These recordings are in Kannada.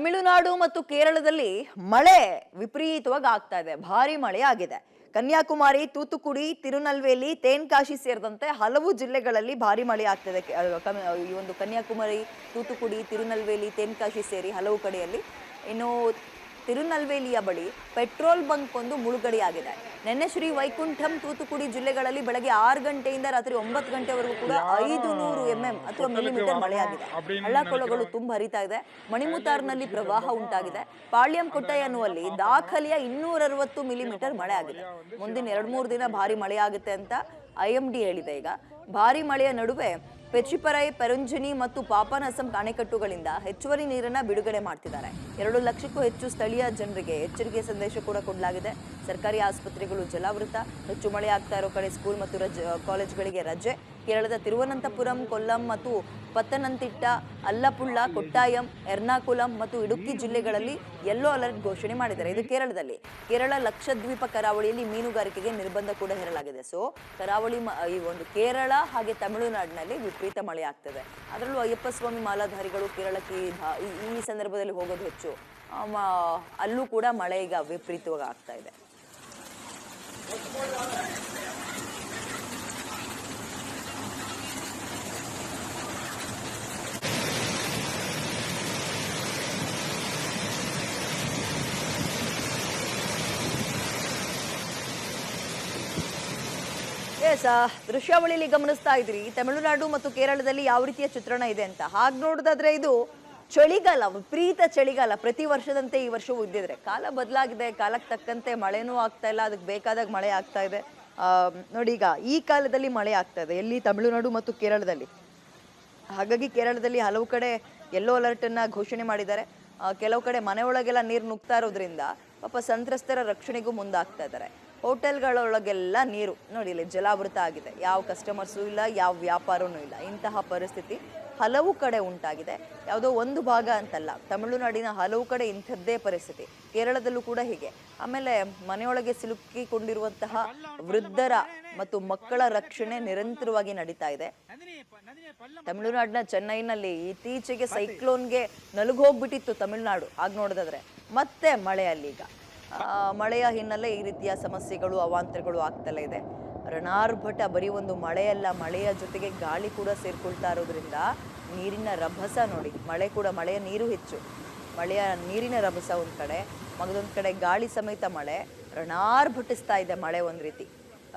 ತಮಿಳುನಾಡು ಮತ್ತು ಕೇರಳದಲ್ಲಿ ಮಳೆ ವಿಪರೀತವಾಗಿ ಆಗ್ತಾ ಇದೆ. ಭಾರಿ ಮಳೆ ಆಗಿದೆ. ಕನ್ಯಾಕುಮಾರಿ, ತೂತುಕುಡಿ, ತಿರುನಲ್ವೇಲಿ, ತೇನ್ಕಾಶಿ ಸೇರಿದಂತೆ ಹಲವು ಜಿಲ್ಲೆಗಳಲ್ಲಿ ಭಾರಿ ಮಳೆ ಆಗ್ತಿದೆ. ಈ ಒಂದು ಕನ್ಯಾಕುಮಾರಿ, ತೂತುಕುಡಿ, ತಿರುನಲ್ವೇಲಿ, ತೇನ್ಕಾಶಿ ಸೇರಿ ಹಲವು ಕಡೆಯಲ್ಲಿ. ಇನ್ನು ತಿರುನಲ್ವೇಲಿಯ ಬಳಿ ಪೆಟ್ರೋಲ್ ಬಂಕ್ ಒಂದು ಮುಳುಗಡೆಯಾಗಿದೆ. ನಿನ್ನೆ ಶ್ರೀ ವೈಕುಂಠಂ, ತೂತುಕುಡಿ ಜಿಲ್ಲೆಗಳಲ್ಲಿ ಬೆಳಗ್ಗೆ 6 ಗಂಟೆಯಿಂದ ರಾತ್ರಿ 9 ಗಂಟೆವರೆಗೂ ಕೂಡ 500 mm ಅಥವಾ ಮಿಲಿಮೀಟರ್ ಮಳೆಯಾಗಿದೆ. ಹಳ್ಳಕೊಳ್ಳಗಳು ತುಂಬ ಹರಿತಾ ಇದೆ. ಮಣಿಮುತಾರ್ನಲ್ಲಿ ಪ್ರವಾಹ ಉಂಟಾಗಿದೆ. ಪಾಳ್ಯಂ ಕೊಟ್ಟಾಯ ಅನ್ನುವಲ್ಲಿ ದಾಖಲೆಯ 260 ಮಿಲಿಮೀಟರ್ ಮಳೆ ಆಗಿದೆ. ಮುಂದಿನ 2-3 ದಿನ ಭಾರಿ ಮಳೆ ಆಗುತ್ತೆ ಅಂತ IMD ಹೇಳಿದೆ. ಈಗ ಭಾರಿ ಮಳೆಯ ನಡುವೆ ಪೆಚಿಪರೈ, ಪೆರಂಜಿನಿ ಮತ್ತು ಪಾಪನಾಸಂ ಅಣೆಕಟ್ಟುಗಳಿಂದ ಹೆಚ್ಚುವರಿ ನೀರನ್ನ ಬಿಡುಗಡೆ ಮಾಡ್ತಿದ್ದಾರೆ. 2 ಲಕ್ಷಕ್ಕೂ ಹೆಚ್ಚು ಸ್ಥಳೀಯ ಜನರಿಗೆ ಎಚ್ಚರಿಕೆ ಸಂದೇಶ ಕೂಡ ಕೊಡಲಾಗಿದೆ. ಸರ್ಕಾರಿ ಆಸ್ಪತ್ರೆಗಳು ಜಲಾವೃತ. ಹೆಚ್ಚು ಮಳೆ ಆಗ್ತಾ ಇರೋ ಕಡೆ ಸ್ಕೂಲ್ ಮತ್ತು ಕಾಲೇಜ್ಗಳಿಗೆ ರಜೆ. ಕೇರಳದ ತಿರುವನಂತಪುರಂ, ಕೊಲ್ಲಂ ಮತ್ತು ಪತ್ತನಂತಿಟ್ಟ, ಅಲ್ಲಪುಳ್ಳ, ಕೊಟ್ಟಾಯಂ, ಎರ್ನಾಕುಲಂ ಮತ್ತು ಇಡುಕ್ಕಿ ಜಿಲ್ಲೆಗಳಲ್ಲಿ ಯೆಲ್ಲೋ ಅಲರ್ಟ್ ಘೋಷಣೆ ಮಾಡಿದ್ದಾರೆ. ಇದು ಕೇರಳದಲ್ಲಿ. ಕೇರಳ ಲಕ್ಷದ್ವೀಪ ಕರಾವಳಿಯಲ್ಲಿ ಮೀನುಗಾರಿಕೆಗೆ ನಿರ್ಬಂಧ ಕೂಡ ಹೇರಲಾಗಿದೆ. ಸೊ ಕರಾವಳಿ ಈ ಒಂದು ಕೇರಳ ಹಾಗೆ ತಮಿಳುನಾಡಿನಲ್ಲಿ ವಿಪರೀತ ಮಳೆ ಆಗ್ತದೆ. ಅದರಲ್ಲೂ ಅಯ್ಯಪ್ಪ ಸ್ವಾಮಿ ಮಾಲಾಧಾರಿಗಳು ಕೇರಳಕ್ಕೆ ಈ ಸಂದರ್ಭದಲ್ಲಿ ಹೋಗೋದು ಹೆಚ್ಚು. ಅಲ್ಲೂ ಕೂಡ ಮಳೆ ಈಗ ವಿಪರೀತವಾಗಿ ಆಗ್ತಾ ಇದೆ. ದೃಶ್ಯಾವಳಿಯಲ್ಲಿ ಗಮನಿಸ್ತಾ ಇದ್ರಿ ತಮಿಳುನಾಡು ಮತ್ತು ಕೇರಳದಲ್ಲಿ ಯಾವ ರೀತಿಯ ಚಿತ್ರಣ ಇದೆ ಅಂತ. ಹಾಗೆ ನೋಡೋದಾದ್ರೆ ಇದು ಚಳಿಗಾಲ, ವಿಪರೀತ ಚಳಿಗಾಲ. ಪ್ರತಿ ವರ್ಷದಂತೆ ಈ ವರ್ಷವೂ ಇದ್ದಿದ್ರೆ ಕಾಲ ಬದಲಾಗಿದೆ. ಕಾಲಕ್ಕೆ ತಕ್ಕಂತೆ ಮಳೆನೂ ಆಗ್ತಾ ಇಲ್ಲ, ಅದಕ್ಕೆ ಬೇಕಾದಾಗ ಮಳೆ ಆಗ್ತಾ ಇದೆ. ನೋಡಿ, ಈಗ ಈ ಕಾಲದಲ್ಲಿ ಮಳೆ ಆಗ್ತಾ ಇದೆ ಎಲ್ಲಿ? ತಮಿಳುನಾಡು ಮತ್ತು ಕೇರಳದಲ್ಲಿ. ಹಾಗಾಗಿ ಕೇರಳದಲ್ಲಿ ಹಲವು ಕಡೆ ಯೆಲ್ಲೋ ಅಲರ್ಟ್ ಅನ್ನ ಘೋಷಣೆ ಮಾಡಿದ್ದಾರೆ. ಕೆಲವು ಕಡೆ ಮನೆ ಒಳಗೆಲ್ಲ ನೀರು ನುಗ್ತಾ ಇರೋದ್ರಿಂದ ಪಾಪ ಸಂತ್ರಸ್ತರ ರಕ್ಷಣೆಗೂ ಮುಂದಾಗ್ತಾ ಇದ್ದಾರೆ. ಹೋಟೆಲ್ಗಳೊಳಗೆಲ್ಲ ನೀರು ನೋಡಿ, ಇಲ್ಲಿ ಜಲಾವೃತ ಆಗಿದೆ. ಯಾವ ಕಸ್ಟಮರ್ಸು ಇಲ್ಲ, ಯಾವ ವ್ಯಾಪಾರನೂ ಇಲ್ಲ. ಇಂತಹ ಪರಿಸ್ಥಿತಿ ಹಲವು ಕಡೆ ಉಂಟಾಗಿದೆ. ಯಾವುದೋ ಒಂದು ಭಾಗ ಅಂತಲ್ಲ, ತಮಿಳುನಾಡಿನ ಹಲವು ಕಡೆ ಇಂಥದ್ದೇ ಪರಿಸ್ಥಿತಿ. ಕೇರಳದಲ್ಲೂ ಕೂಡ ಹೀಗೆ. ಆಮೇಲೆ ಮನೆಯೊಳಗೆ ಸಿಲುಕಿಕೊಂಡಿರುವಂತಹ ವೃದ್ಧರ ಮತ್ತು ಮಕ್ಕಳ ರಕ್ಷಣೆ ನಿರಂತರವಾಗಿ ನಡೀತಾ ಇದೆ. ತಮಿಳುನಾಡಿನ ಚೆನ್ನೈನಲ್ಲಿ ಇತ್ತೀಚೆಗೆ ಸೈಕ್ಲೋನ್ಗೆ ನಲುಗೋಗ್ಬಿಟ್ಟಿತ್ತು ತಮಿಳುನಾಡು. ಆಗ ನೋಡೋದಾದ್ರೆ ಮತ್ತೆ ಮಳೆಯಲ್ಲಿ ಈಗ ಮಳೆಯ ಹಿನ್ನೆಲೆ ಈ ರೀತಿಯ ಸಮಸ್ಯೆಗಳು, ಅವಾಂತರಗಳು ಆಗ್ತಲೇ ಇದೆ. ರಣಾರ್ಭಟ ಬರೀ ಒಂದು ಮಳೆಯಲ್ಲ, ಮಳೆಯ ಜೊತೆಗೆ ಗಾಳಿ ಕೂಡ ಸೇರ್ಕೊಳ್ತಾ ಇರೋದ್ರಿಂದ ನೀರಿನ ರಭಸ ನೋಡಿ. ಮಳೆಯ ನೀರು ಹೆಚ್ಚು, ಮಳೆಯ ನೀರಿನ ರಭಸ ಒಂದು ಕಡೆ, ಮಗದೊಂದು ಕಡೆ ಗಾಳಿ ಸಮೇತ ಮಳೆ ರಣಾರ್ಭಟಿಸ್ತಾ ಇದೆ. ಮಳೆ ಒಂದು ರೀತಿ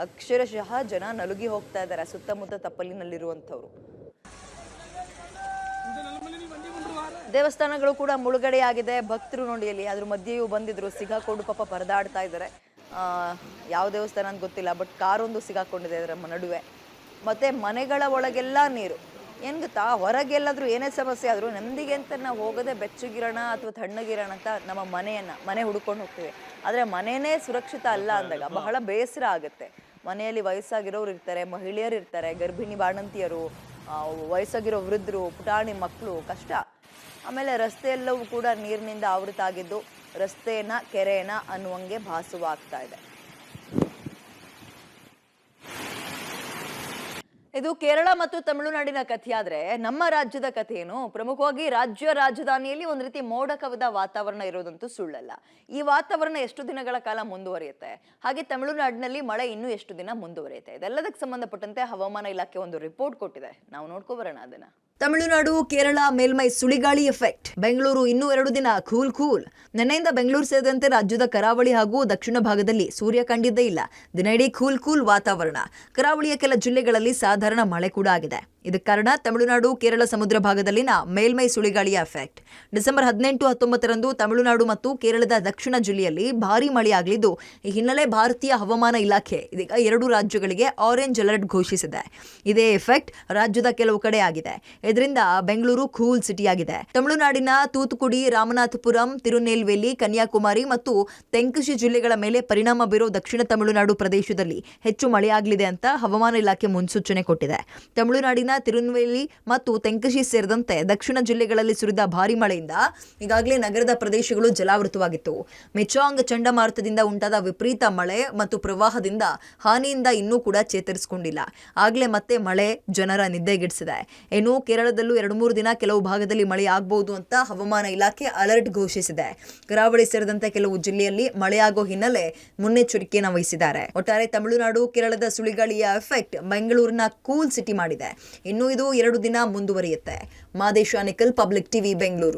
ಅಕ್ಷರಶಃ ಜನ ನಲುಗಿ ಹೋಗ್ತಾ ಇದ್ದಾರೆ ಸುತ್ತಮುತ್ತ ತಪ್ಪಲಿನಲ್ಲಿರುವಂಥವ್ರು. ದೇವಸ್ಥಾನಗಳು ಕೂಡ ಮುಳುಗಡೆಯಾಗಿದೆ. ಭಕ್ತರು ನೋಡಿ ಅಲ್ಲಿ ಅದ್ರ ಮಧ್ಯೆಯೂ ಬಂದಿದ್ರು, ಸಿಗಾಕೊಂಡು ಪಾಪ ಪರದಾಡ್ತಾ ಇದ್ದಾರೆ. ಯಾವ ದೇವಸ್ಥಾನ ಅಂತ ಗೊತ್ತಿಲ್ಲ, ಬಟ್ ಕಾರೊಂದು ಸಿಗಾಕೊಂಡಿದೆ ಅದರ ನಡುವೆ. ಮತ್ತೆ ಮನೆಗಳ ಒಳಗೆಲ್ಲ ನೀರು. ಏನು ಗೊತ್ತಾ, ಹೊರಗೆಲ್ಲಾದ್ರೂ ಏನೇ ಸಮಸ್ಯೆ ಆದರೂ ನೆಮ್ಮದಿಗೆ ಅಂತ ನಾವು ಹೋಗೋದೇ ಬೆಚ್ಚಗಿರೋಣ ಅಥವಾ ತಣ್ಣಗಿರೋಣ ಅಂತ ನಮ್ಮ ಮನೆ ಹುಡ್ಕೊಂಡು ಹೋಗ್ತೀವಿ. ಆದರೆ ಮನೆಯೇ ಸುರಕ್ಷಿತ ಅಲ್ಲ ಅಂದಾಗ ಬಹಳ ಬೇಸರ ಆಗುತ್ತೆ. ಮನೆಯಲ್ಲಿ ವಯಸ್ಸಾಗಿರೋರು ಇರ್ತಾರೆ, ಮಹಿಳೆಯರು ಇರ್ತಾರೆ, ಗರ್ಭಿಣಿ ಬಾಣಂತಿಯರು, ವಯಸ್ಸಾಗಿರೋ ವೃದ್ಧರು, ಪುಟಾಣಿ ಮಕ್ಕಳು, ಕಷ್ಟ. ಆಮೇಲೆ ರಸ್ತೆ ಎಲ್ಲವೂ ಕೂಡ ನೀರಿನಿಂದ ಆವೃತ ಆಗಿದ್ದು ರಸ್ತೆನ ಕೆರೆನ ಅನ್ನುವಂಗೆ ಭಾಸವಾಗ್ತಾ ಇದೆ. ಇದು ಕೇರಳ ಮತ್ತು ತಮಿಳುನಾಡಿನ ಕಥೆಯಾದ್ರೆ ನಮ್ಮ ರಾಜ್ಯದ ಕಥೆ ಏನು? ಪ್ರಮುಖವಾಗಿ ರಾಜ್ಯ ರಾಜಧಾನಿಯಲ್ಲಿ ಒಂದು ರೀತಿ ಮೋಡ ಕವಿದ ವಾತಾವರಣ ಇರೋದಂತೂ ಸುಳ್ಳಲ್ಲ. ಈ ವಾತಾವರಣ ಎಷ್ಟು ದಿನಗಳ ಕಾಲ ಮುಂದುವರಿಯುತ್ತೆ? ಹಾಗೆ ತಮಿಳುನಾಡಿನಲ್ಲಿ ಮಳೆ ಇನ್ನೂ ಎಷ್ಟು ದಿನ ಮುಂದುವರಿಯುತ್ತೆ? ಇದೆಲ್ಲದಕ್ಕೆ ಸಂಬಂಧಪಟ್ಟಂತೆ ಹವಾಮಾನ ಇಲಾಖೆ ಒಂದು ರಿಪೋರ್ಟ್ ಕೊಟ್ಟಿದೆ. ನಾವು ನೋಡ್ಕೊಬರೋಣ ಅದನ್ನ. ತಮಿಳುನಾಡು, ಕೇರಳ ಮೇಲ್ಮೈ ಸುಳಿಗಾಳಿ ಎಫೆಕ್ಟ್. ಬೆಂಗಳೂರು ಇನ್ನೂ 2 ದಿನ ಕೂಲ್. ನಿನ್ನೆಯಿಂದ ಬೆಂಗಳೂರು ಸೇರಿದಂತೆ ರಾಜ್ಯದ ಕರಾವಳಿ ಹಾಗೂ ದಕ್ಷಿಣ ಭಾಗದಲ್ಲಿ ಸೂರ್ಯ ಕಂಡಿದ್ದೇ ಇಲ್ಲ. ದಿನ ಇಡೀ ಕೂಲ್ ವಾತಾವರಣ. ಕರಾವಳಿಯ ಕೆಲ ಜಿಲ್ಲೆಗಳಲ್ಲಿ ಸಾಧಾರಣ ಮಳೆ ಕೂಡ ಆಗಿದೆ. ಇದಕ್ಕೆ ಕಾರಣ ತಮಿಳುನಾಡು, ಕೇರಳ ಸಮುದ್ರ ಭಾಗದಲ್ಲಿನ ಮೇಲ್ಮೈ ಸುಳಿಗಾಳಿಯ ಎಫೆಕ್ಟ್. ಡಿಸೆಂಬರ್ 18-19ರಂದು ತಮಿಳುನಾಡು ಮತ್ತು ಕೇರಳದ ದಕ್ಷಿಣ ಜಿಲ್ಲೆಯಲ್ಲಿ ಭಾರೀ ಮಳೆಯಾಗಲಿದ್ದು, ಈ ಹಿನ್ನೆಲೆ ಭಾರತೀಯ ಹವಾಮಾನ ಇಲಾಖೆ ಇದೀಗ 2 ರಾಜ್ಯಗಳಿಗೆ ಆರೆಂಜ್ ಅಲರ್ಟ್ ಘೋಷಿಸಿದೆ. ಇದೇ ಎಫೆಕ್ಟ್ ರಾಜ್ಯದ ಕೆಲವು ಕಡೆ ಆಗಿದೆ. ಇದರಿಂದ ಬೆಂಗಳೂರು ಕೂಲ್ ಸಿಟಿಯಾಗಿದೆ. ತಮಿಳುನಾಡಿನ ತೂತುಕುಡಿ, ರಾಮನಾಥಪುರಂ, ತಿರುನೆಲ್ವೇಲಿ, ಕನ್ಯಾಕುಮಾರಿ ಮತ್ತು ತೆಂಕಶಿ ಜಿಲ್ಲೆಗಳ ಮೇಲೆ ಪರಿಣಾಮ ಬೀರೋ ದಕ್ಷಿಣ ತಮಿಳುನಾಡು ಪ್ರದೇಶದಲ್ಲಿ ಹೆಚ್ಚು ಮಳೆಯಾಗಲಿದೆ ಅಂತ ಹವಾಮಾನ ಇಲಾಖೆ ಮುನ್ಸೂಚನೆ ಕೊಟ್ಟಿದೆ. ತಮಿಳುನಾಡಿನ ತಿರುನೆಲ್ವೇಲಿ ಮತ್ತು ತೆಂಕಶಿ ಸೇರಿದಂತೆ ದಕ್ಷಿಣ ಜಿಲ್ಲೆಗಳಲ್ಲಿ ಸುರಿದ ಭಾರಿ ಮಳೆಯಿಂದ ಈಗಾಗಲೇ ನಗರದ ಪ್ರದೇಶಗಳು ಜಲಾವೃತವಾಗಿತ್ತು. ಮೆಚಾಂಗ್ ಚಂಡಮಾರುತದಿಂದ ಉಂಟಾದ ವಿಪರೀತ ಮಳೆ ಮತ್ತು ಪ್ರವಾಹದಿಂದ ಹಾನಿಯಿಂದ ಇನ್ನೂ ಕೂಡ ಚೇತರಿಸಿಕೊಂಡಿಲ್ಲ. ಆಗಲೇ ಮತ್ತೆ ಮಳೆ ಜನರ ನಿದ್ದೆಗೆಡಿಸಿದೆ. ಇನ್ನು ಕೇರಳದಲ್ಲೂ 2-3 ದಿನ ಕೆಲವು ಭಾಗದಲ್ಲಿ ಮಳೆ ಆಗಬಹುದು ಅಂತ ಹವಾಮಾನ ಇಲಾಖೆ ಅಲರ್ಟ್ ಘೋಷಿಸಿದೆ. ಕರಾವಳಿ ಸೇರಿದಂತೆ ಕೆಲವು ಜಿಲ್ಲೆಯಲ್ಲಿ ಮಳೆಯಾಗೋ ಹಿನ್ನೆಲೆ ಮುನ್ನೆಚ್ಚರಿಕೆಯನ್ನು ವಹಿಸಿದ್ದಾರೆ. ಒಟ್ಟಾರೆ ತಮಿಳುನಾಡು ಕೇರಳದ ಸುಳಿಗಾಳಿಯ ಎಫೆಕ್ಟ್ ಬೆಂಗಳೂರಿನ ಕೂಲ್ ಸಿಟಿ ಮಾಡಿದೆ. ಇನ್ನು ಇದು 2 ದಿನ ಮುಂದುವರಿಯುತ್ತೆ. Madesha Nikhil, public TV, Bengaluru.